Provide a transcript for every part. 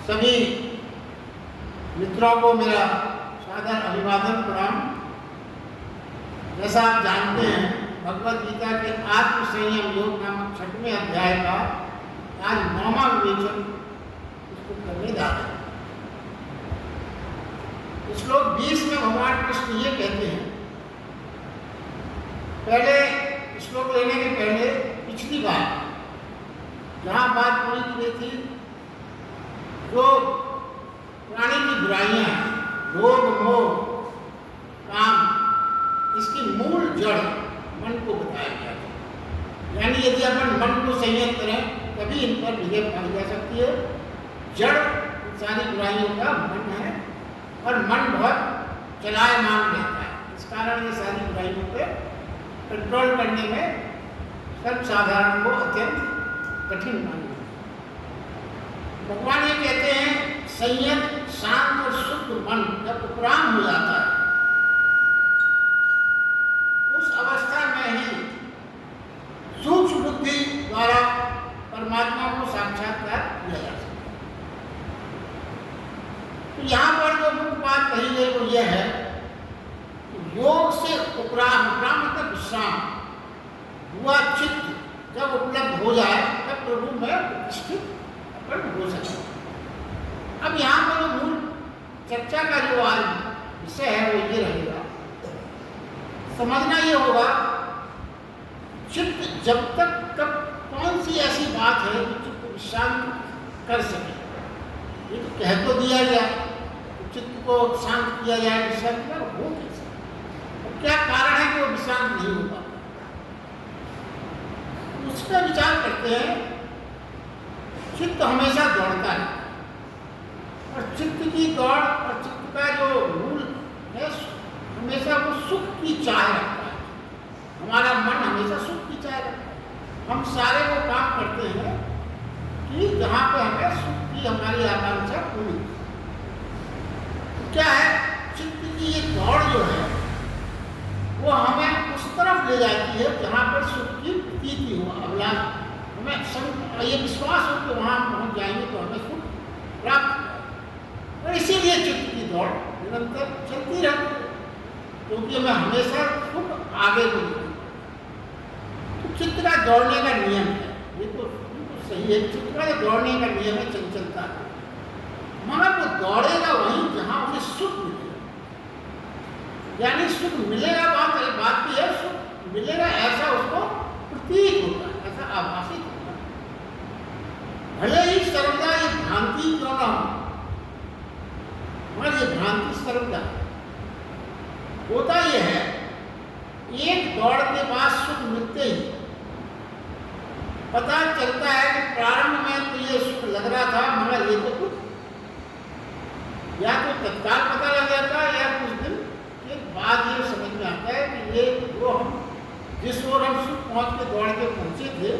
सभी मित्रों को मेरा सादर अभिवादन प्रणाम। जैसा आप जानते हैं, भगवद गीता के आत्म संयम योग नामक 6वें अध्याय का आज 9वां विवेचन इसको करने जा रहे हैं। श्लोक 20 में भगवान कृष्ण ये कहते हैं, पहले श्लोक लेने के पहले पिछली बार जहाँ बात पूरी की गई थी, जो प्राणी की बुराइयां हैं, लोभ मोह काम, इसकी मूल जड़ मन को बताया गया था। यानी यदि अपन मन को संयत करें तभी इन पर विजय पाई जा सकती है। जड़ सारी बुराइयों का मन है और मन बहुत चलायमान रहता है। इस कारण ये सारी बुराइयों पे कंट्रोल करने में सर्वसाधारण को अत्यंत कठिन माना। भगवान ये कहते हैं, संयत शांत और शुद्ध मन जब उपराम हो जाता है, उस अवस्था में ही सूक्ष्म बुद्धि द्वारा परमात्मा को साक्षात्कार किया जा सकता है। तो यहाँ पर जो मुख्य बात कही गई वो यह है, योग से उपराम मतलब विश्राम हुआ चित्त जब उपलब्ध हो जाए तब प्रभु में प्रतिष्ठित हो सकता है। अब यहाँ पर जो मूल चर्चा का जो आज विषय है वो ये रहेगा, समझना ये होगा चित्त जब तक कब कौन सी ऐसी बात है जो चित्त को शांत कर सके। ये तो कह तो दिया गया, तो चित्त को शांत किया जाए, विश्रांत कर हो कैसे, और क्या कारण है कि वो विश्रांत नहीं हो पाता, उस पर विचार करते हैं। चित्त हमेशा दौड़ता है और चित्त की दौड़ और चित्त का जो मूल है, हमेशा वो सुख की चाह रखता है। हमारा मन हमेशा सुख की चाह रखता है। हम सारे वो काम करते हैं कि जहाँ पे हमें सुख की हमारी आकांक्षा पूरी। तो क्या है, चित्त की ये दौड़ जो है वो हमें उस तरफ ले जाती है जहाँ पर सुख की प्रतीति हो, अभिलाष, हमें ये विश्वास हो कि वहाँ पहुँच जाएंगे तो हमें सुख प्राप्त हो। और इसीलिए चित्त की दौड़ निरंतर चलती रहती है, क्योंकि हमें हमेशा सुख आगे को दिखे। तो चित्त का दौड़ने का नियम है, ये तो सही है। चित्त का दौड़ने का नियम है चंचलता, मगर वो दौड़ेगा वहीं जहाँ उसे सुख मिलेगा। यानी सुख मिलेगा, बात की है, सुख मिलेगा ऐसा उसको प्रतीत होता है, ऐसा आभासित होता है। भले ही सर्वदा ये भ्रांति क्यों ना हो, मगर ये भ्रांति सर्वदा होता यह है, एक दौड़ के बाद सुख मिलते ही पता चलता है कि प्रारंभ में तो ये सुख लग रहा था, मगर ये तो कुछ या तो तत्काल पता लग जाता है या कुछ दिन के बाद ये समझ में आता है कि ये जो हम जिस ओर हम सुख पहुँच के दौड़ के पहुँचे थे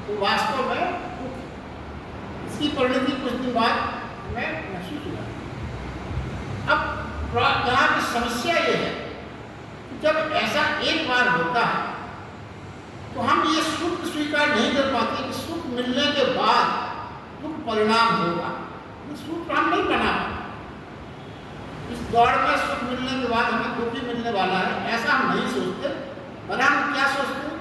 तो वास्तव में इसकी परिणति कुछ दिन बाद हमें महसूस हुआ। अब यहाँ की समस्या ये है कि जब ऐसा एक बार होता है तो हम ये सुख स्वीकार नहीं कर पाते कि सुख मिलने के बाद दुख परिणाम होगा। ये सुख हम नहीं बना पाते। इस दौड़ में सुख मिलने के बाद हमें दुख ही मिलने वाला है, ऐसा हम नहीं सोचते। पर हम क्या सोचते हैं,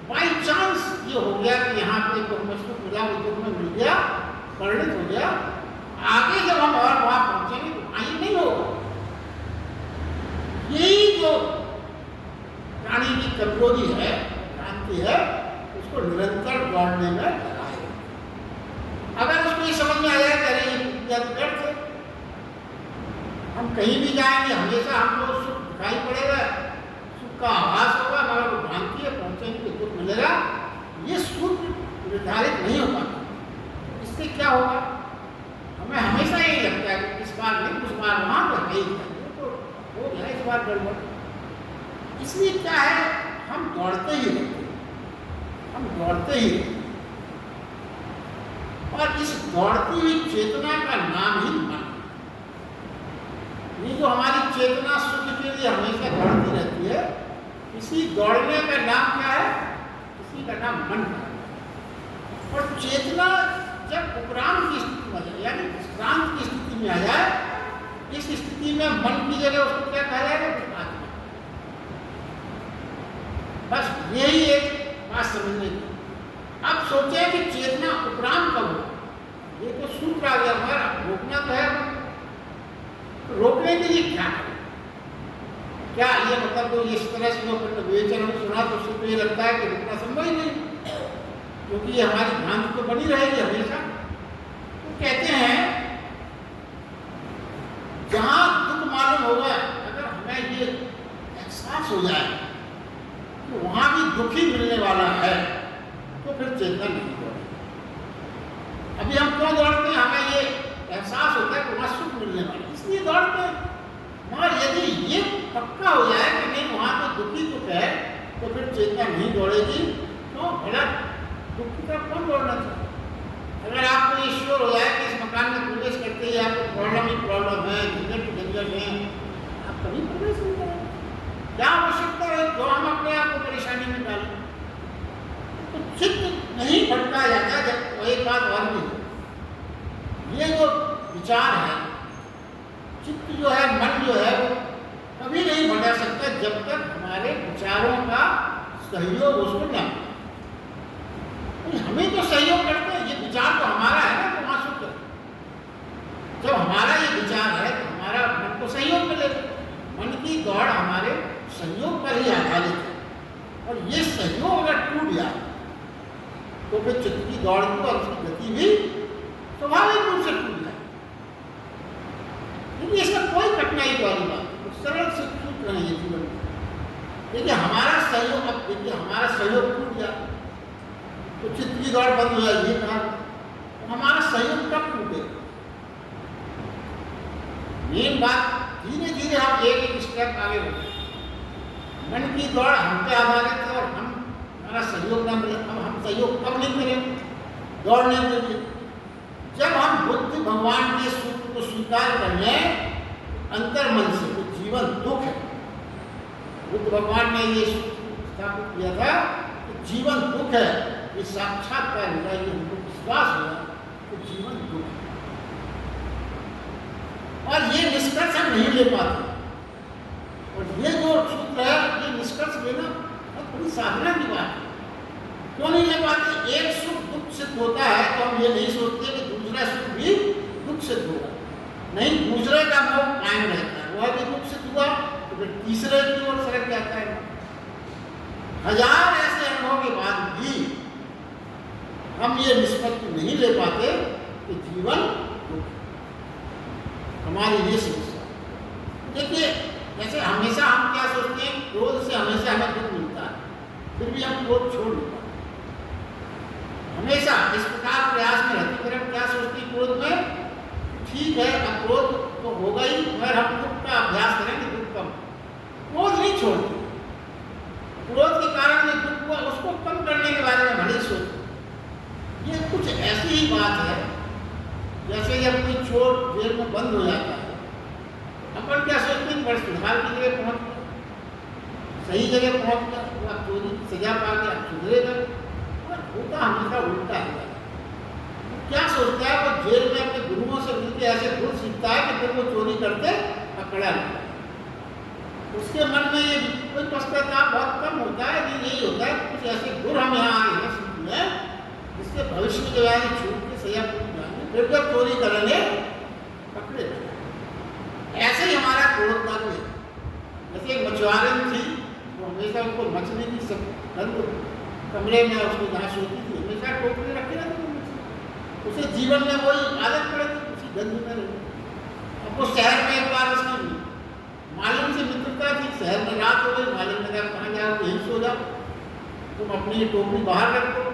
बाई चांस ये हो गया कि यहाँ पे तो हमें सुख मिला, वो दुख में मिल गया, परिणित हो गया, आगे जब हम और वहाँ पहुँचेंगे तो आगे नहीं होगा। यही जो प्राणी की कमजोरी है, भ्रांति है, उसको निरंतर दौड़ने में लगाए। अगर उसको ये समझ में आ जाए कि अरे ये व्यर्थ है, हम कहीं भी जाएंगे हमेशा हमको सुख दिखाई पड़ेगा, सुख का आभास होगा, मगर वो भ्रांति है, पहुँचेंगे तो दुख मिलेगा, ये सूत्र निर्धारित नहीं हो पाता। इससे क्या होगा, हमें हमेशा यही लगता है कि इस बार नहीं, उस बार वहाँ पर नहीं, तो हो गया इस बार गड़बड़। इसलिए क्या है, हम दौड़ते ही रहते, हम दौड़ते ही रहते। और इस दौड़ती हुई चेतना का नाम ही मन। ये जो हमारी चेतना सुख के लिए हमेशा दौड़ती रहती है, इसी दौड़ने का नाम क्या है, इसी का नाम मन है। और चेतना जब उपराम की स्थिति में, यानी जगह उसको क्या कहा जाएगा? आत्मा। बस यही एक बात समझने की। अब सोचे कि चेतना उपरांत कब हो, ये तो सूत्र आ गया हमारा, रोकना तो है। तो रोकने के लिए क्या करें? क्या ये मतलब तो इस तरह से जो विवेचन में सुना तो उससे तो ये लगता है कि रोकना संभव ही नहीं, क्योंकि ये हमारी भ्रांति तो बनी रहेगी हमेशा। तो कहते हैं जहां दुख मालूम होगा, अगर हमें ये एहसास हो जाए कि वहां भी दुख ही मिलने वाला है, तो फिर चेतना नहीं दौड़ेगी। अभी हम क्यों दौड़ते हैं? हमें ये एहसास होता है कि वहां सुख मिलने वाला है, इसलिए दौड़ते हैं। मगर यदि ये पक्का हो जाए कि नहीं वहां तो दुखी दुख है, तो फिर चेतना नहीं दौड़ेगी। तो भला दुख की तरफ कौन दौड़ना चाहिए? अगर आपको ईश्वर हो जाए कि इस मकान में प्रवेश करते ही आपको प्रॉब्लम ही प्रॉब्लम है, झंझट है, आप कभी प्रवेश नहीं करेंगे। क्या आवश्यकता है जो हम अपने आप को परेशानी में डालें? तो चित्त नहीं भटका जाता। जब एक बात और भी है, ये जो विचार है, चित्त जो है, मन जो है, वो कभी नहीं भटक सकता जब तक हमारे विचारों का सहयोग उसको न मिले। हमें तो सहयोग करते हैं, ये विचार तो हमारा है ना, तो वहां सुख है। जब हमारा ये विचार है तो हमारा मन को सहयोग मिलेगा। मन की दौड़ हमारे सहयोग पर ही आधारित है, और ये सहयोग अगर टूट जाए तो फिर चित्त की दौड़ की और उसकी गति भी स्वाभाविक रूप से टूट जाए। क्योंकि इसमें कोई कठिनाई वाली बात, सरल से सूत्र है ये जीवन में। देखिए हमारा सहयोग, अब देखिए हमारा सहयोग टूट जाए तो चित्त की दौड़ बंद हो जाएगी। कहा तो हमारा सहयोग कब टूटेगा? मेन बात, धीरे धीरे हम एक एक स्टेप आगे बढ़े। मन की दौड़ हम पे आधारित है और हमारा सहयोग न मिले। अब हम सहयोग कब नहीं करेंगे? दौड़ने के लिए जब हम बुद्ध भगवान के सूत्र को स्वीकार कर लें अंतर मन से, तो जीवन दुख है। बुद्ध भगवान ने ये स्थापित किया था कि जीवन दुख है, ये साक्षात्कार हुआ, ये हमको विश्वास हुआ कि जीवन दुख है। और ये निष्कर्ष हम नहीं ले पाते। और ये जो सूत्र है, ये निष्कर्ष लेना बहुत बड़ी साधना की बात है। क्यों नहीं ले पाते? एक सुख दुख सिद्ध होता है तो हम ये नहीं सोचते कि दूसरा सुख भी दुख सिद्ध होगा। नहीं, दूसरे का मोह कायम रहता है, वह भी दुख सिद्ध हुआ तो फिर तीसरे की ओर सरक जाता है। हजार ऐसे अनुभव के बाद भी हम ये निष्पत्ति नहीं ले पाते कि जीवन दुख है। हमारी ये समस्या। देखिए जैसे हमेशा हम क्या सोचते हैं, क्रोध से हमेशा हमें दुख मिलता है, फिर भी हम क्रोध छोड़ नहीं पाते। हमेशा इस प्रकार प्रयास में रहते, फिर हम क्या सोचते हैं क्रोध में, ठीक है अब क्रोध तो होगा ही, मगर हम दुख का अभ्यास करेंगे, दुख कम। क्रोध नहीं छोड़ते, क्रोध के कारण जो दुख हुआ उसको कम करने के बारे में भले सोचते। ये कुछ ऐसी ही बात है जैसे जब कोई चोर जेल में बंद हो जाता है, अपन क्या सोचते हैं, बड़े सुधार की जगह पहुंच गया, सही जगह पहुंच गया, तो आप चोरी की सजा पा के आप सुधरेगा। और होता हमेशा उल्टा है। क्या सोचता है, वो जेल में अपने गुरुओं से मिलकर ऐसे गुण सीखता है कि फिर वो चोरी करते पकड़ा नहीं। उसके मन में ये कोई पश्चाताप बहुत कम होता है, कि यही होता है कुछ ऐसे गुण हम यहाँ आए हैं सीखने, जिसके भविष्य में जो है छूट के सजा पूरी जाएंगे, फिर जब चोरी करेंगे पकड़े जाएंगे। ऐसे ही हमारा क्रोध का भी है। जैसे एक मछुआरन थी, वो हमेशा उसको मछली की सब गंध कमरे में उसको जहाँ सोती थी हमेशा टोकरी रखे रहती थी। उसे जीवन में वही आदत पड़े थी, उसी गंध में रही। अब वो शहर में एक बार उसकी मालिन से मित्रता थी, शहर में रात हो गई, मालिन ने कहा कहाँ जाओ, यहीं सो जाओ, तुम अपनी टोकरी बाहर रखो।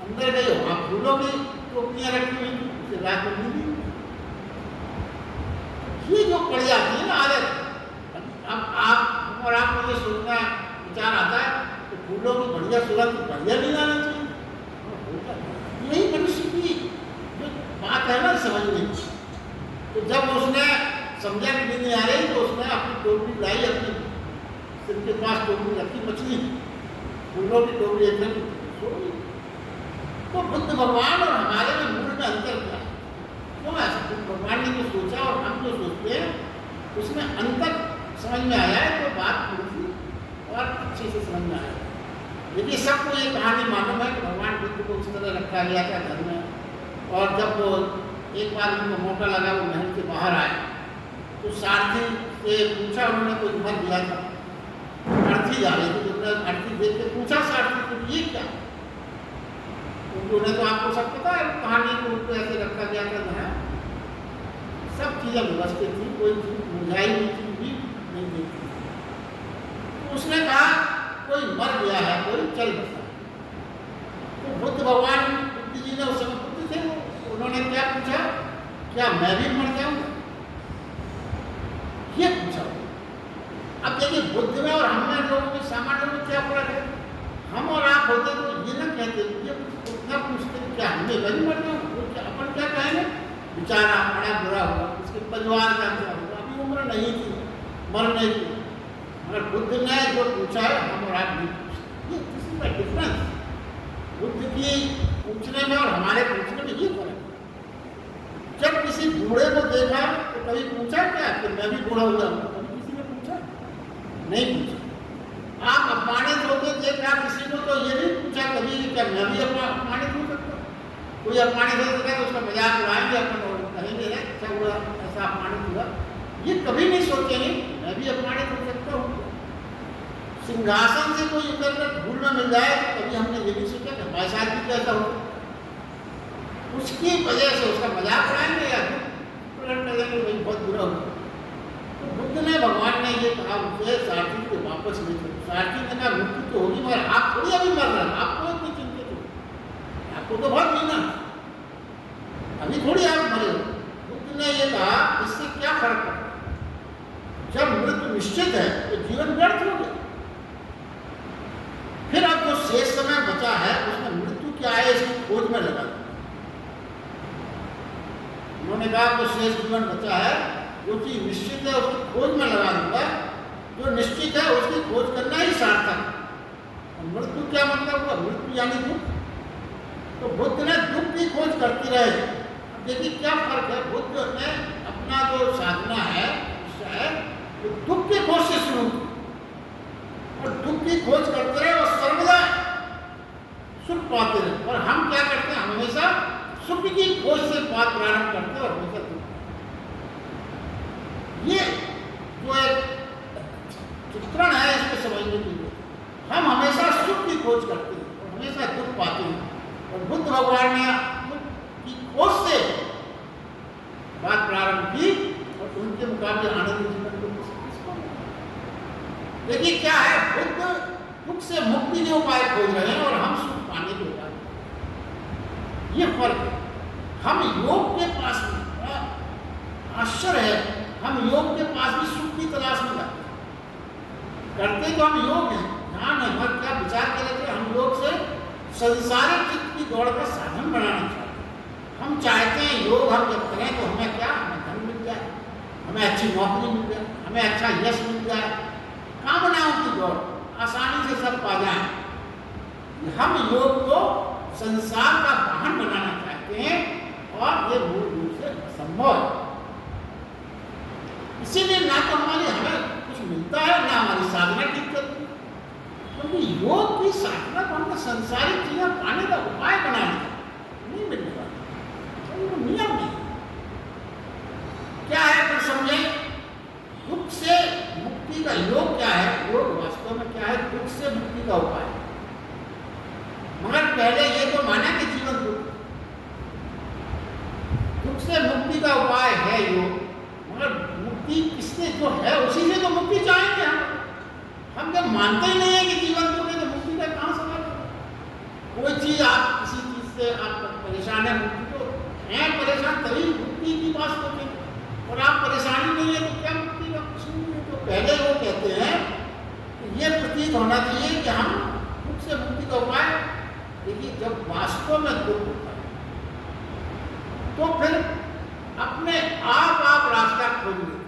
अंदर गई, वहाँ फूलों की टोकरियाँ रखी हुई थी, उसे रात में नींद नहीं। ये जो पड़ जाती है ना आदत, अब आप और आप मुझे सोचना विचार आता है तो फूलों की बढ़िया सुगंध बढ़िया नहीं आना चाहिए। यही मनुष्य की जो बात है ना समझने की। तो जब उसने समझा कि नहीं आ रही तो उसने अपनी टोकरी लाई, अपने सिर के पास टोकरी रखी, मछली फूलों की टोकरी एकदम सो गई। तो बुद्ध भगवान और हमारे में मूल में अंतर क्या है? क्यों ऐसा? बुद्ध भगवान ने जो सोचा और हम जो सोचते हैं उसमें अंतर समझ में आया है, तो बात थोड़ी सी और अच्छे से समझ में आया। देखिए सबको ये कहानी मालूम है कि भगवान बुद्ध को उस तरह रखा गया था घर में, और जब वो एक बार उनको मौका लगा वो महल से बाहर आए तो सारथी से पूछा, उन्होंने कोई घर दिया था, अर्थी जा रही थी, तो उन्होंने अर्थी देख के पूछा सारथी को ये क्या, क्योंकि उन्हें तो आपको सब पता है कहानी को उनको ऐसे रखा गया था जहाँ सब चीज़ें व्यवस्थित थी, कोई चीज मुरझाई हुई चीज भी नहीं देखती। तो उसने कहा कोई मर गया है, कोई चल बसा। तो बुद्ध भगवान बुद्ध जी ने उस समय बुद्ध थे, उन्होंने क्या पूछा, क्या मैं भी मर जाऊंगा, ये पूछा। अब देखिए बुद्ध में और हम में लोगों में सामान्य में क्या फर्क है, हम और आप होते तो ये ना कहते, ये उतना पूछते क्या हमें मैं भी मर जाऊँ, अपन क्या कहेंगे, बेचारा बड़ा बुरा हुआ, उसके परिवार का क्या हुआ, अभी उम्र नहीं थी मरने की। मगर बुद्ध ने जो पूछा है हम और आप नहीं पूछते, ये किसी का डिफरेंस बुद्ध की पूछने में और हमारे पूछने में ये फर्क है। जब किसी बूढ़े को देखा तो कभी पूछा क्या कि मैं भी बूढ़ा हो जाऊंगा, कभी किसी ने पूछा नहीं पूछा। आप अपमानित होते देखा किसी को तो ये नहीं पूछा कभी कि क्या मैं भी अपमानित हो सकता हूँ, कोई अपमानित हो सकता है तो उसका मजाक उड़ाएंगे अपन और कहेंगे अच्छा हुआ ऐसा अपमानित हुआ, ये कभी नहीं सोचेंगे मैं भी अपमानित हो सकता हूँ। सिंहासन से कोई उतर कर धूल में मिल जाए तो कभी हमने ये नहीं सोचा कि हमारे साथ भी कैसा हो, उसकी वजह से उसका मजाक उड़ाएंगे या प्रकट करेंगे भाई बहुत बुरा होगा। तो बुद्ध ने भगवान ने ये कहा उसे सारथी को वापस ले चलो। सारथी ने कहा मृत्यु तो होगी मगर आप थोड़ी अभी मर रहे हैं, आपको इतनी चिंतित हो, आपको तो बहुत जीना, अभी थोड़ी आप मरे हो। बुद्ध ने ये कहा इससे क्या फर्क पड़ता, जब मृत्यु निश्चित है तो जीवन व्यर्थ हो गया। फिर अब जो शेष समय बचा है उसमें मृत्यु क्या है इसकी खोज में लगा। उन्होंने कहा जो शेष जीवन बचा है जो चीज निश्चित है उसकी खोज में लगा दूंगा, जो निश्चित है उसकी खोज करना ही सार्थक है। मृत्यु क्या मतलब हुआ, मृत्यु यानी दुख, तो बुद्ध ने दुख की खोज करती रहे। देखिए क्या फर्क है, बुद्ध ने अपना जो साधना है तो दुख की खोज से शुरू की और दुख की खोज करते रहे और सर्वदा सुख पाते रहे। और हम क्या करते हैं, हमेशा सुख की खोज से बात प्रारंभ करते हैं और हमेशा दुख। ये जो एक चित्रण है इसको समझने के लिए हम हमेशा सुख की खोज करते हैं और हमेशा दुख पाते हैं। और बुद्ध भगवान ने दुख की खोज से बात प्रारंभ की और उनके मुकाबले आनंद जीवन को किसको। देखिए क्या है, बुद्ध दुख से मुक्ति के उपाय खोज रहे हैं और हम सुख पाने के उपाय। ये फर्क है। हम योग के पास में, आश्चर्य है, हम योग के पास भी सुख की तलाश में जाते करते तो हम योग हैं, ध्यान है, मगर क्या विचार कर रहे थे, हम योग से संसारिक चित्त की दौड़ का साधन बनाना चाहते हैं। हम चाहते हैं योग हम जब करें तो हमें क्या, हमें धन मिल जाए, हमें अच्छी नौकरी मिल जाए, हमें अच्छा यश मिल जाए, कामनाओं की दौड़ आसानी से सब पा जाए। हम योग को संसार का वाहन बनाना चाहते हैं और ये मूल रूप से असंभव है। इसीलिए ना तो हमें कुछ मिलता है ना हमारी साधना ठीक करती है, क्योंकि योग की साधना को हमने संसारिक चीजें पाने का उपाय बना लिया, नहीं मिलने वाला, तो नियम नहीं। क्या है फिर समझे, दुख से मुक्ति का योग क्या है, योग वास्तव में क्या है, दुख से मुक्ति का उपाय। मगर पहले ये तो माना कि जीवन दुख से मुक्ति का उपाय है योग, मगर मुक्ति किससे जो है उसी से तो मुक्ति चाहेंगे हम जब मानते ही नहीं है कि जीवन दुख है तो मुक्ति का कहां सवाल है। कोई चीज आप किसी चीज से आप परेशान है, मुक्ति तो है परेशान तभी मुक्ति की बात सोचेंगे, और आप परेशानी नहीं है तो क्या मुक्ति का कुछ नहीं है। तो पहले वो कहते हैं कि ये प्रतीत होना चाहिए कि हम दुख से मुक्ति का उपाय। देखिए जब वास्तव में दुख होता है तो फिर अपने आप रास्ता खोज लेते,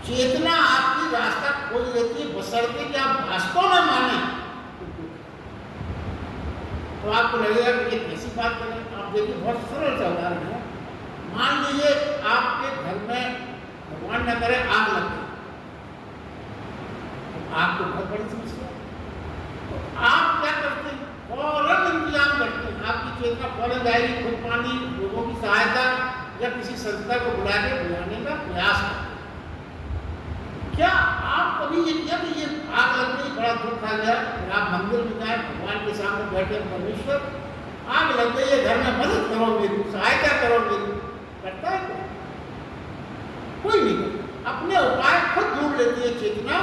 चेतना आपकी रास्ता खोज लेती है, बशर्ते कि आप वास्तव में माने। तो आपको लगेगा कि ये कैसी बात करें। आप देखिए बहुत सरल सा उदाहरण है, मान लीजिए आपके घर में भगवान न करे आग लग गई, आग तो बहुत बड़ी समस्या है। तो आप क्या करते हैं? फौरन इंतजाम करते हैं, आपकी चेतना फौरन जाएगी, खुद पानी, लोगों की सहायता या किसी संस्था को बुला के बुलाने का प्रयास करते हैं। क्या आप कभी ये किया कि ये आग लग गई, बड़ा दुख आ गया, आप मंदिर में जाए, भगवान के सामने बैठे, परमेश्वर आग लग गई है, घर में मदद करो मेरी, सहायता करो मेरी, करता है कोई? कोई नहीं करता। अपने उपाय खुद ढूंढ लेती है चेतना।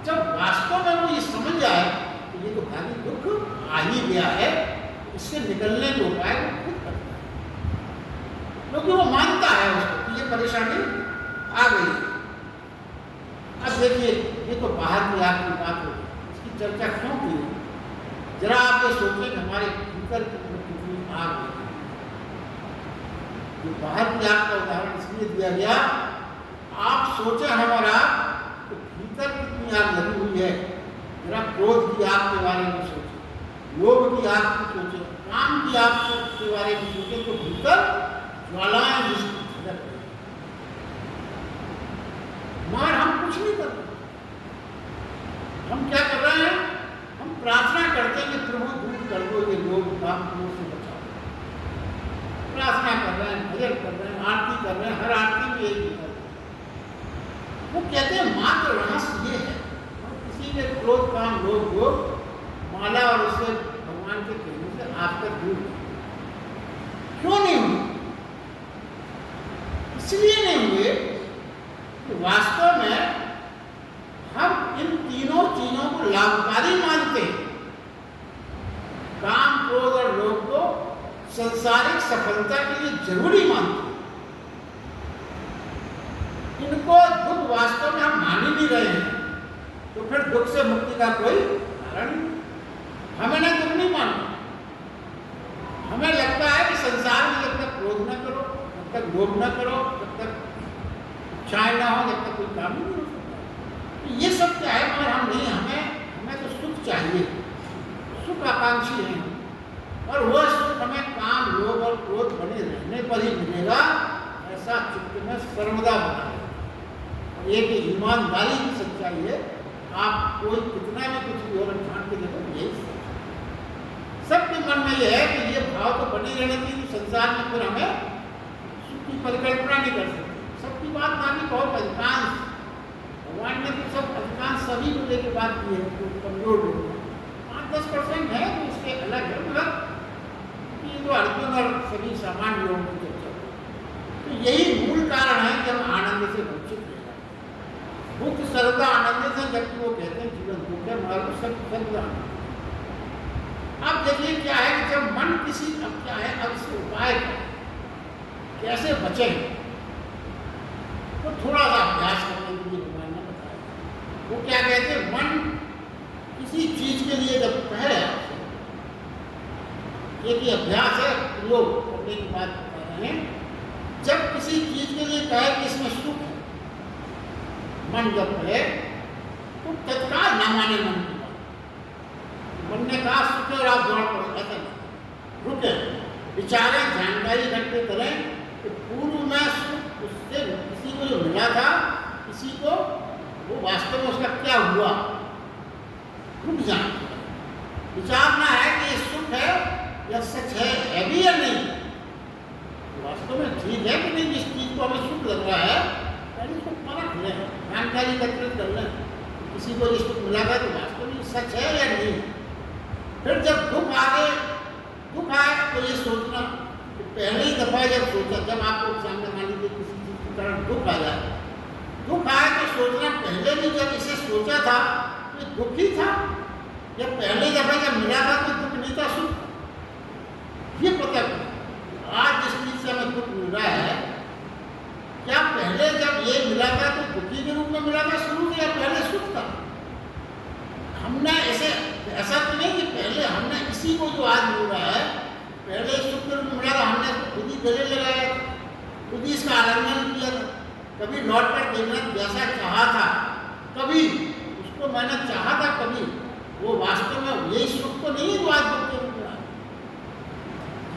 जब वास्तव में वो ये समझ जाए कि ये तो खाली दुख आ ही गया है, इससे निकलने के उपाय वो खुद करता है, क्योंकि वो मानता है उसको कि ये परेशानी आ गई। अब देखिए, ये तो बाहर की आग की बात होगी, इसकी चर्चा क्यों की? जरा आप ये सोचें कि हमारे भीतर कितनी आग है। ये बाहर की आग का उदाहरण इसलिए दिया गया, आप सोचें हमारा तो भीतर कितनी आग लगी हुई है। जरा क्रोध की आग के बारे में सोचें, लोभ की आग की सोचें, काम की आग के बारे में सोचें, तो भीतर ज्वालाएं जिसकी झलक रही, मगर हम कुछ नहीं कर रहे। हम क्या कर रहे हैं? हम प्रार्थना करते हैं कि प्रभु दूर कर दो ये लोग, काम क्रोध से बचाओ। प्रार्थना कर रहे हैं, भजन कर रहे हैं, आरती कर रहे हैं, हर आरती में एक ही। वो कहते हैं मात्र रहस्य ये है, किसी के क्रोध काम लोग माला और उससे भगवान के कहने से आप तक दूर क्यों नहीं हुए? इसलिए नहीं हुए कि वास्तव में हम इन तीनों चीजों को लाभकारी मानते हैं। काम, क्रोध और लोभ को सांसारिक सफलता के लिए जरूरी मानते हैं। इनको दुख वास्तव में हम मान ही नहीं रहे हैं, तो फिर दुख से मुक्ति का कोई कारण नहीं। हमें ना दुख नहीं मानना। हमें लगता है कि संसार में जब तक क्रोध न करो, जब तक लोभ न करो, जब तक इच्छाएं ना हो, जब तक कोई काम नहीं हो सकता। तो ये सब क्या है? मगर हम नहीं, हमें तो सुख चाहिए, सुख आकांक्षी है, और वह सुख हमें काम, लोभ और क्रोध बने रहने पर ही मिलेगा, ऐसा चित्त में सर्वदा बना है। एक ईमानदारी की सच्चाई है। आप कोई कितना भी कुछ भी और ठान के देखो, यही सबके मन में यह है कि ये भाव तो बनी रहने चाहिए, संसार में फिर हमें सुख की परिकल्पना नहीं कर सकते। सबकी बात मानी, बहुत अधिकांश, भगवान ने तो सब अधिकांश सभी को लेकर बात की है। तो कमजोर लोग 5-10% है तो इसके अलग है, मगर ये तो अर्जुन और सभी सामान्य लोगों की चर्चा। तो यही मूल कारण है कि हम आनंद से वंचित हैं। दुख सर्वदा आनंद से, जबकि वो कहते हैं जीवन दुख है, मगर सब सर्वदा आनंद। अब देखिए क्या है कि जब मन किसी, अब क्या है, अब इसके उपाय कैसे बचे, तो थोड़ा सा अभ्यास करने के लिए भगवान ने बताया। वो क्या कहते हैं? मन किसी चीज के लिए जब कहे, एक ही अभ्यास है, लोग करने की बात बता रहे हैं। जब किसी चीज के लिए कहे कि इसमें सुख है, मन जब कहे तो तत्काल ना माने मन की बात। मन ने कहा सुख है और आप दौड़ पड़े, ऐसा नहीं, रुके, विचारें, जानकारी इकट्ठे करें कि पूर्व में सुख उससे किसी को जो मिला था, किसी को, वो वास्तव में उसका क्या हुआ, रुक जाए। विचारना है कि ये सुख है या सच है भी या नहीं, वास्तव में ठीक है कि नहीं। जिस चीज को हमें सुख लग रहा है, पहले इसको परख लें, जानकारी एकत्रित कर लें, किसी को ये सुख मिला था तो वास्तव में सच है या नहीं। फिर जब दुख आए तो ये सोचना कि पहली दफा जब सोचा, जब आपको सामने मान लीजिए किसी चीज के कारण दुख आ जाए, दुख आए तो सोचना पहले भी जब इसे सोचा था ये दुख ही था, या पहली दफा जब मिला था तो दुख नहीं था, सुख था। ये पता करें आज जिस चीज से हमें दुख मिल रहा है, क्या पहले जब ये मिला था तो दुखी के रूप में मिला था शुरू से, या पहले सुख था? हमने ऐसा तो नहीं कि पहले हमने इसी को जो आज मिल रहा है, पहले सुख के रूप में मिला था, हमने खुद ही गले लगाया, खुद ही इसका आलिंगन किया था। कभी लौट कर देखना जैसा चाहा था, कभी उसको मैंने चाहा था, कभी वो वास्तव में यही सुख तो नहीं है जो आज दुख के रूप में।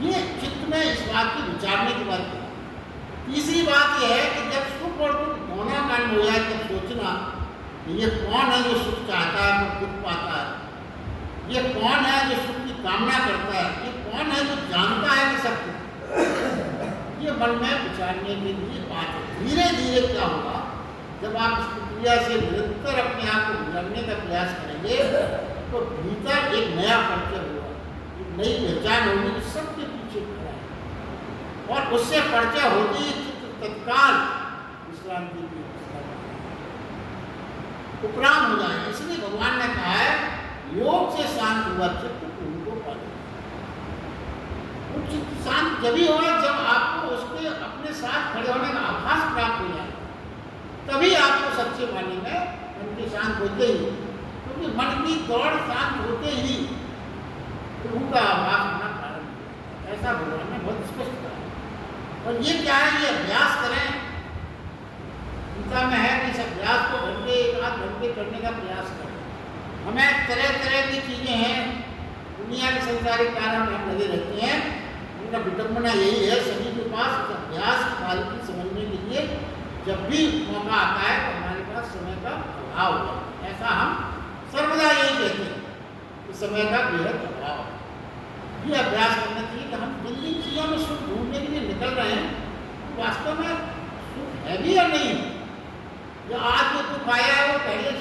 ये चित्त में इस बात की विचारने की बात है। तीसरी बात यह है कि जब सुख और दुख दोनों का प्रारंभ हो जाए तब सोचना कि ये कौन है जो सुख चाहता है और दुख पाता है, ये कौन है जो सुख की कामना करता है, ये कौन है जो जानता है कि सब कुछ। ये मन में विचारने के लिए बात है। धीरे धीरे क्या होगा, जब आप इस प्रक्रिया से निरंतर अपने आप को गुजरने का प्रयास करेंगे तो भीतर एक नया परिचय होगा, एक नई पहचान होगी कि सबके पीछे खड़ा है, और उससे परिचय होती ही चित्त तत्काल विश्रांति की उपराम हो जाएगा। इसलिए भगवान ने कहा है योग से शांत हुआ चित्त उनको पाले। वो चित्त शांत जब ही होगा जब आपको उसके अपने साथ खड़े होने का आभास प्राप्त हो जाए, तभी आपको सच्चे माने में मन के शांत होते ही, क्योंकि मन की दौड़ शांत होते ही प्रभु का आभास होना प्रारंभ होता है। ऐसा भगवान ने बहुत स्पष्ट कहा। और ये क्या है, ये अभ्यास करें। गीता में है कि इस अभ्यास को घंटे एक आध घंटे करने का प्रयास करें। हमें तरह तरह की चीज़ें हैं, दुनिया के संसारिक कारण हम लगे रहते हैं, उनका विडम्बना यही है सभी के पास इस अभ्यास की बारीकी समझने के लिए जब भी मौका आता है तो हमारे पास समय का अभाव होगा। ऐसा हम सर्वदा यही कहते हैं कि समय का बेहद अभाव है। ये अभ्यास करना चाहिए कि हम जिन जिन चीज़ों में सुख ढूंढने के लिए निकल रहे हैं वास्तव में सुख है भी या नहीं, जो आज जो दुख आया है वो पहले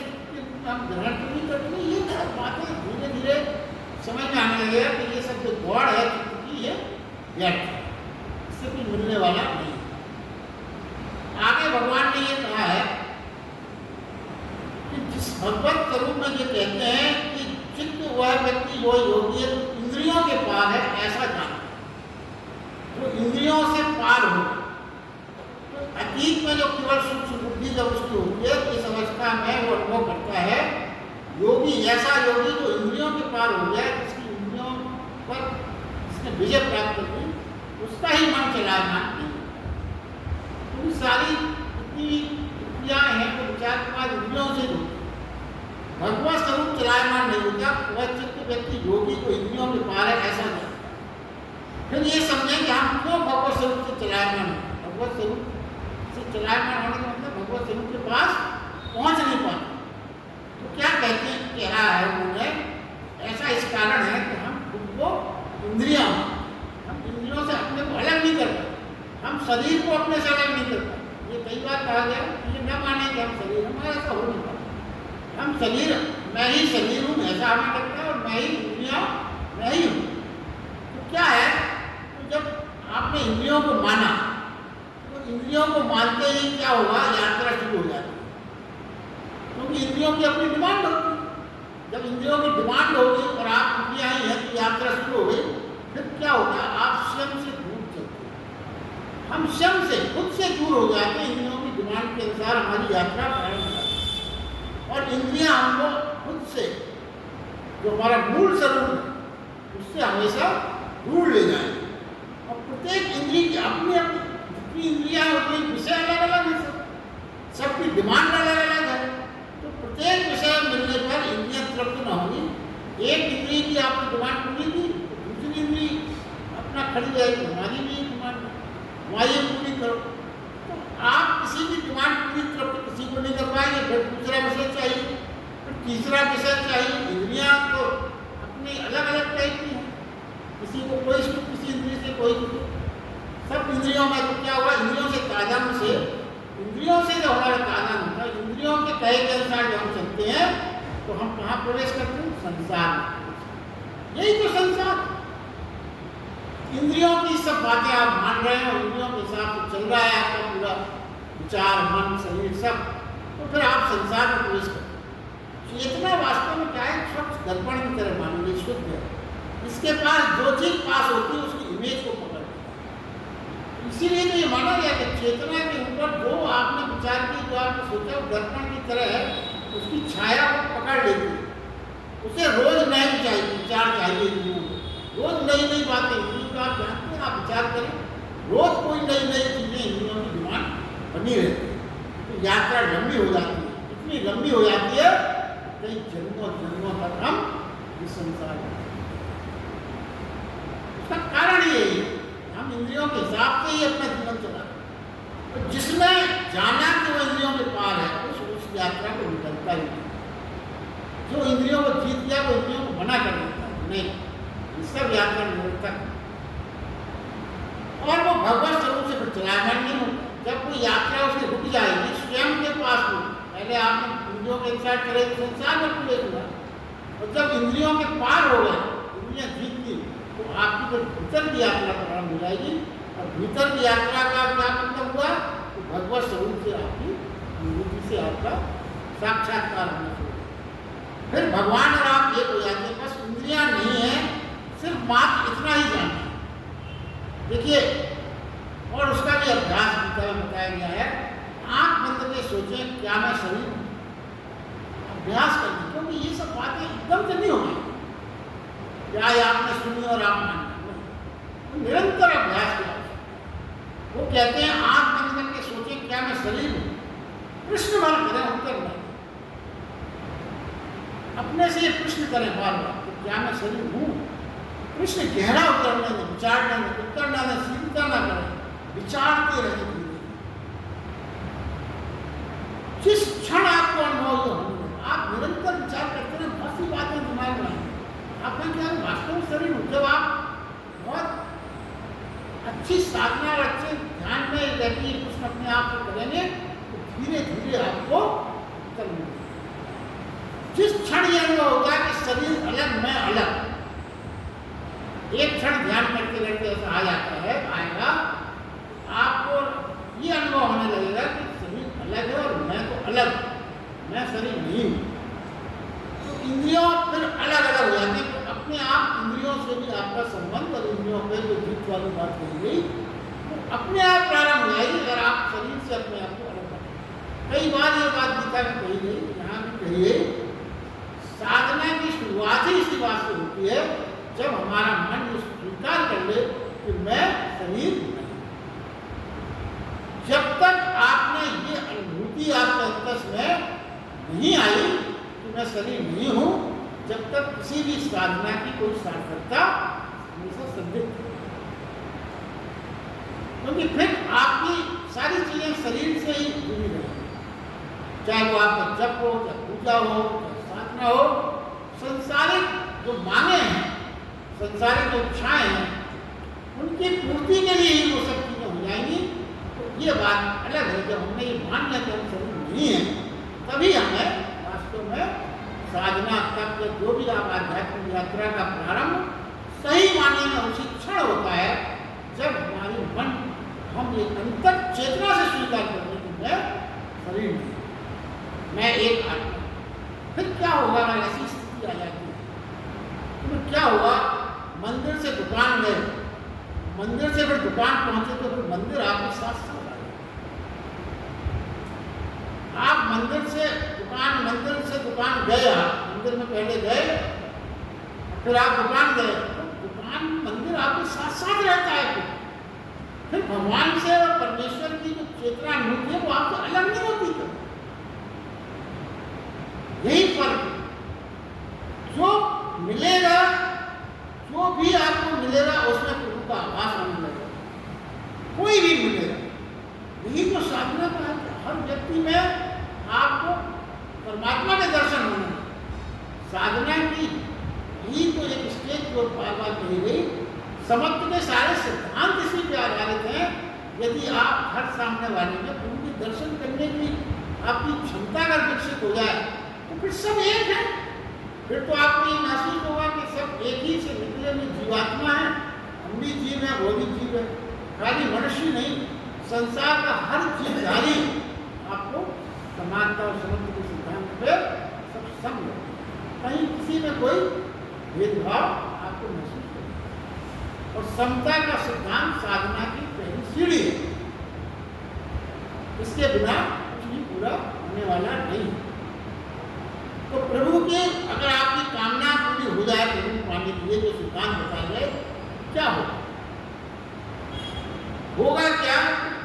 हम ग्रहण तो नहीं करते। ये सब बातें धीरे धीरे समझ में आने लगे कि ये सब जो दौड़ है चित्त ये व्यर्थ है, इससे कुछ मिलने वाला नहीं। आगे भगवान ने ये कहा है कि जिस भगवत स्वरूप में ये कहते हैं कि चित्त वह व्यक्ति वो योगी है तो इंद्रियों के पार है, ऐसा जानना जो इंद्रियों से पार हो। तो अतीत में जो केवल सूक्ष्म बुद्धि जब उसकी होती है इस अवस्था में वो अनुभव करता है योगी, ऐसा योगी जो इंद्रियों के पार हो गया, जिसकी इंद्रियों पर जिसने विजय प्राप्त कर ली, उसका ही मन चलायमान नहीं। क्योंकि सारी जितनी क्रियाएं हैं वो विचार के बाद इंद्रियों से होती है, भगवत स्वरूप चलायमान नहीं होता। वह चित्त व्यक्ति योगी को इंद्रियों के पार है ऐसा नहीं। फिर ये समझें कि हम क्यों भगवत स्वरूप से चलायमान हैं। भगवत स्वरूप से चलायमान होने का मतलब भगवत स्वरूप के पास पहुंच नहीं पाते। तो क्या कहते हैं, कहा है उन्होंने, ऐसा इस कारण है कि हम खुद को इंद्रियों से अपने को अलग नहीं कर पाते, हम शरीर को अपने से अलग नहीं कर पाते। ये कई बार कहा गया कि ये न माने कि हम शरीर, हमारा ऐसा हो नहीं पाता। हम शरीर, मैं ही शरीर हूँ ऐसा हमें लगता है, और मैं ही इंद्रियाँ मैं ही हूँ। तो क्या है, तो जब आपने इंद्रियों को माना तो इंद्रियों को मानते ही क्या होगा, यात्रा शुरू हो जाती है। क्योंकि इंद्रियों की अपनी डिमांड होती है। जब इंद्रियों की डिमांड होगी और आप इंद्रियाँ ही हैं तो यात्रा शुरू हो गई, फिर क्या होगा, आप स्वयं से दूर चलते हैं। हम स्वयं से खुद से दूर हो जाते हैं, इंद्रियों की डिमांड के अनुसार हमारी यात्रा प्रारंभ हो जाती है, और इंद्रियाँ हमको खुद से जो हमारा मूल स्वरूप है उससे हमेशा दूर ले जाएंगे। और प्रत्येक इंद्रिय की अपनी अपनी जितनी इंद्रियाँ होती हैं विषय अलग अलग है, सबकी डिमांड अलग अलग है। तो प्रत्येक विषय मिलने पर इंद्रियाँ तृप्त न होगी। एक इंद्रिय की आपकी डिमांड पूरी की तो दूसरी इंद्रिय अपना खड़ी जाएगी, हमारी भी डिमांड हमारी पूरी करो। तो आप किसी की डिमांड पूरी तृप्त किसी को नहीं कर पाएंगे, फिर दूसरा विषय चाहिए, फिर तीसरा विषय चाहिए। इंद्रियाँ तो अपनी अलग अलग टाइप की हैं, किसी को कोई सुख किसी इंद्रिय से कोई सुख। सब इंद्रियों में तो क्या हुआ, इंद्रियों से तादाद से, इंद्रियों से जो हमारा तादाद होता है, इंद्रियों के कहे के अनुसार जब हम चलते हैं तो हम कहाँ प्रवेश करते हैं, संसार में। यही तो संसार, इंद्रियों की सब बातें आप मान रहे हैं और इंद्रियों के हिसाब से चल रहा है आपका पूरा विचार, मन, शरीर सब, तो फिर आप संसार में प्रवेश करते हैं। चेतना वास्तव में क्या है, स्वच्छ दर्पण की तरह मान लीजिए, शुद्ध है। इसके पास जो चीज पास होती है उसकी इमेज को पकड़ लेता है। इसीलिए तो ये माना गया कि चेतना के ऊपर जो आपने विचार की, जो आपने सोचा, वो दर्पण की तरह है, उसकी छाया को पकड़ लेती है। उसे रोज नए विचार चाहिए इंद्रियों को, रोज नई नई बातें। इंद्रियों को आप जानते हैं, आप विचार करें, रोज कोई नई नई चीजें इंद्रियों की डिमांड बनी रहती है। तो यात्रा लंबी हो जाती है, इतनी लंबी हो जाती है कई जन्मों जन्मों तक हम इस संसार में। उसका कारण ये है हम इंद्रियों के हिसाब से ही अपना जीवन चला रहे हैं। तो जिसने जाना कि वो इंद्रियों के पार है उस यात्रा को निकलता ही नहीं। जो इंद्रियों को जीत गया वो इंद्रियों को मना कर देता है, नहीं, ये सब यात्रा निरर्थक है। और वो भगवत स्वरूप से चलायमान नहीं होता। जब कोई यात्रा उसकी रुक जाएगी स्वयं के पास में, पहले आपने इंद्रियों के साथ चले तो संसार में पूरे हुआ, और जब इंद्रियों के पार हो गए, इंद्रियां जीत ली, तो आपकी जो भीतर की यात्रा प्रारंभ हो जाएगी। और भीतर की यात्रा का क्या मतलब हुआ? तो भगवत स्वरूप से आपकी अनुभूति से आपका साक्षात्कार होना शुरू। फिर भगवान और आप एक हो जाते हैं। बस इंद्रियां नहीं है, सिर्फ मात्र इतना ही जानना है। देखिए, और उसका भी अभ्यास गीता में बताया गया है। आंख बंद करके सोचें, क्या मैं शरीर हूं? अभ्यास करना, क्योंकि ये सब बातें एकदम से नहीं होंगी क्या ये आपने सुनी और आप मान तो निरंतर अभ्यास किया। वो कहते हैं आंख बंद करके सोचें, क्या मैं शरीर हूं? प्रश्न बार करें, उत्तर नहीं। अपने से ये प्रश्न करें बार बार कि क्या मैं शरीर हूं? प्रश्न गहरा उतरने दें, विचारने दें, उत्तर ना दें, सीधता ना करें, विचारते रहे। जिस क्षण आपको अनुभव होने, आप निरंतर विचार करते रहे, बहुत सी बातें दिमाग में आएंगी। आप कहें क्या वास्तव शरीर हूं? जब आप बहुत अच्छी साधना और अच्छे ध्यान में रहती है प्रश्न अपने आप से करेंगे तो धीरे धीरे आपको उत्तर मिलेगा। जिस क्षण यह अनुभव होगा कि शरीर अलग, मैं अलग, एक क्षण ध्यान करते करते ऐसा आ जाता है, आएगा, आपको ये अनुभव होने लगेगा कि शरीर अलग है और मैं तो अलग, मैं शरीर नहीं हूं। तो इंद्रियों फिर अलग अलग हो जाती है। तो अपने आप इंद्रियों से भी आपका संबंध और इंद्रियों पर जो जीत वाली बात कही गई तो अपने आप प्रारंभ हो जाएगी अगर आप शरीर से अपने आप को अलग करें। कई बार ये बात गीता में कही गई, यहाँ भी कही गई। साधना की शुरुआत ही इसी बात से होती है जब हमारा मन ये स्वीकार कर ले कि मैं शरीर नहीं। जब तक आपने ये अनुभूति आपके अंतस में नहीं आई कि मैं शरीर नहीं हूं, जब तक किसी भी साधना की कोई सार्थकता हमेशा संदिग्ध है। क्योंकि फिर आपकी सारी चीजें शरीर से ही जुड़ी रहेंगी, चाहे वो आपका जप हो, चाहे पूजा हो, चाहे साधना हो। संसारिक जो मांगे हैं, संसारिक जो इच्छाएं हैं, उनकी पूर्ति के लिए ही वो सब चीजें हो जाएंगी। तो ये बात अलग है, जब हमने ये मान लिया कि हम शरीर नहीं है, तभी हमें वास्तव में साधना तक जो भी आप आध्यात्मिक यात्रा का प्रारंभ सही माने में उसी क्षण होता है जब हमारी मन हम ये अंतर चेतना से स्वीकार करने कि मैं शरीर नहीं, मैं एक आत्मा। फिर क्या होगा? ऐसी स्थिति आ जाती है। तो क्या हुआ? मंदिर से दुकान गए, मंदिर से फिर दुकान पहुंचे तो फिर मंदिर आपके साथ साथ आ गया। आप मंदिर से दुकान गए, आप मंदिर में पहले गए, फिर आप दुकान गए, तो दुकान मंदिर आपके साथ साथ रहता है। फिर भगवान से और परमेश्वर की जो चेतना अनुभूति है वो आपसे अलग नहीं होती। यही फर्क है। जो मिलेगा, जो भी आपको मिलेगा उसमें प्रभु का आभास होने लगेगा, कोई भी मिलेगा। यही तो साधना का है। हर व्यक्ति में आपको परमात्मा के दर्शन होने लगे। साधना की यही तो एक स्टेज को बार बार कही गई। समत्व के सारे सिद्धांत इसी पे आधारित हैं। यदि आप हर सामने वाले में प्रभु के दर्शन करने की आपकी क्षमता अगर विकसित हो जाए तो फिर सब एक है। फिर तो आपको ये महसूस होगा कि सब एक ही से निकले हुए जीवात्मा है, हम भी जीव है, वो भी जीव है। खाली मनुष्य नहीं, संसार का हर जीवधारी आपको समानता और समत्व के सिद्धांत पे सब समझ, कहीं किसी में कोई भेदभाव आपको महसूस होगा। और समता का सिद्धांत साधना की पहली सीढ़ी है। इसके बिना कुछ भी पूरा होने वाला नहीं। तो प्रभु की अगर आपकी कामना पूरी हो जाए प्रभु पाने के लिए जो सिद्धांत बताए गए, क्या होगा? होगा क्या?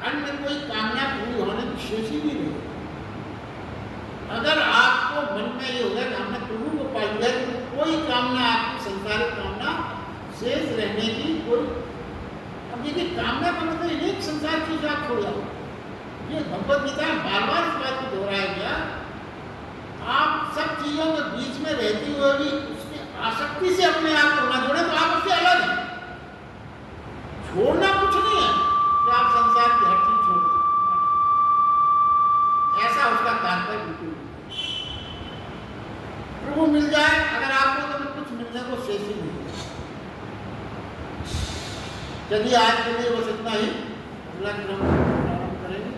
अन्य कोई कामना पूरी होने की शेष ही नहीं रहेगी। अगर आपको मन में ये होगा कि हमने प्रभु को पा लिया तो कोई कामना, आपकी संसारिक कामना शेष रहने की कोई, अब देखिए कामना का मतलब नहीं संसार चीज आप छोड़ जाओ, ये इसलिए भगवत गीता में बार बार इस बात को दोहराया गया, आप सब चीजों के बीच में रहते हुए भी उसकी आसक्ति से अपने आप को न जोड़े तो आप उससे अलग हैं। छोड़ना कुछ नहीं है कि आप संसार की हर चीज छोड़ दें, ऐसा उसका तात्पर्य बिल्कुल नहीं। प्रभु मिल जाए अगर आपको तो कुछ मिलने को शेष ही नहीं। चलिए आज के लिए बस इतना ही, अगला क्रम प्रारंभ करेंगे।